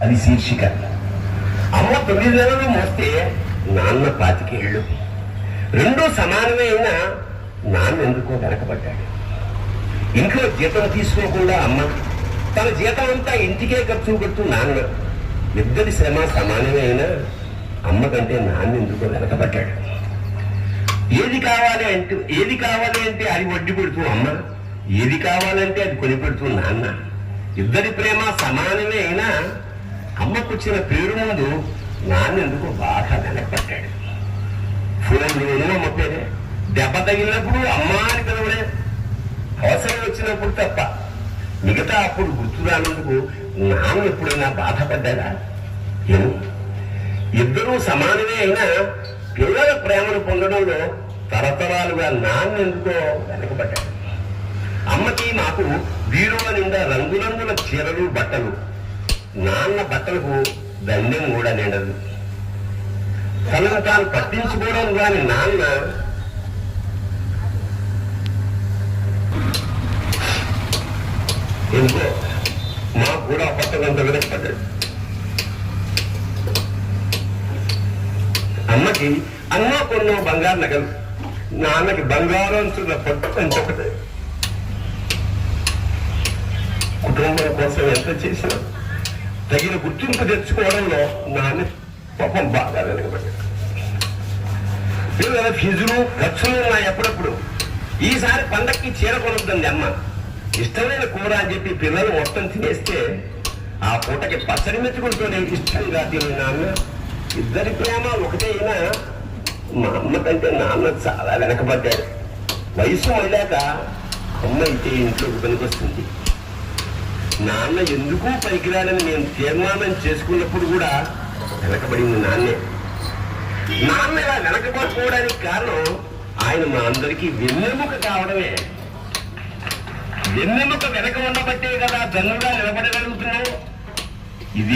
అది శీర్షిక. అమ్మ 9 నెలలు మోస్తే నాన్న 25 ఏళ్ళు. రెండూ సమానమే అయినా నాన్న ఎందుకో వెనకబడ్డాడు. ఇంట్లో జీతం తీసుకోకుండా అమ్మ, తన జీతం అంతా ఇంటికే ఖర్చు పెడుతూ నాన్న. ఇద్దరి శ్రమ సమానమే అయినా అమ్మ కంటే నాన్న ఎందుకో వెనకబడ్డాడు. ఏది కావాలి అంటే అది వడ్డీ పెడుతూ అమ్మ, ఏది కావాలంటే అది కొనిపెడుతూ నాన్న. ఇద్దరి ప్రేమ సమానమే అయినా అమ్మకొచ్చిన పేరు ముందు నాన్న ఎందుకో బాగా వెనకబడ్డాడు. ఫోన్లోనూ అమ్మ పేరే, దెబ్బ తగిలినప్పుడు అమ్మ అని పిలవడే, అవసరం వచ్చినప్పుడు తప్ప. మిగతా అప్పుడు గుర్తు రానందుకు నాన్న ఎప్పుడైనా బాధపడ్డాడా? ఏమో. ఇద్దరూ సమానమే అయినా పిల్లల ప్రేమను పొందడంలో తరతరాలుగా నాన్న ఎందుకో వెనకబడ్డాడు. అమ్మకి మాకు బీరువా నిండా రంగురంగుల చీరలు బట్టలు, నాన్న బట్టలకు దండెం కూడా నిండదు. తనను తాను పట్టించుకోవడం కాని నాన్న ఎందుకో మాకు కూడా పట్టడంత వెనకబడ్డాడు. అమ్మకి అన్నో కొన్నో బంగారు నగలు, నాన్నకి బంగారం చున్న పట్టు పెంచొకటే. కుటుంబం కోసం ఎంత చేసినా తగిన గుర్తింపు తెచ్చుకోవడంలో నాన్న పాపం బాగా వెనకబడ్డాడు. పిల్లల ఫీజులు ఖర్చులు ఉన్నాయి ఎప్పుడప్పుడు. ఈసారి పండక్కి చీర కొనుద్దండి అమ్మ. ఇష్టమైన కూర అని చెప్పి పిల్లలు మొత్తం తినేస్తే ఆ పూటకి పచ్చడి మెచ్చుకుంటూనే ఇష్టంగా తిని నాన్న. ఇద్దరి ప్రేమ ఒకటే అయినా మా అమ్మ కంటే నాన్న చాలా వెనకబడ్డాడు. వయసు వెళ్ళాక అమ్మ అయితే ఇంట్లోకి పనికొస్తుంది. నాన్న ఎందుకు పనికిరాడని నేను తీర్మానం చేసుకున్నప్పుడు కూడా వెనకబడింది నాన్నే. నాన్న ఇలా వెనకబడిపోవడానికి కారణం ఆయన మా అందరికీ వెన్నెముక కావడమే. వెన్నెముక వెనక ఉండబట్టే కదా దన్నుగా నిలబడగలుగుతున్నావు. ఇది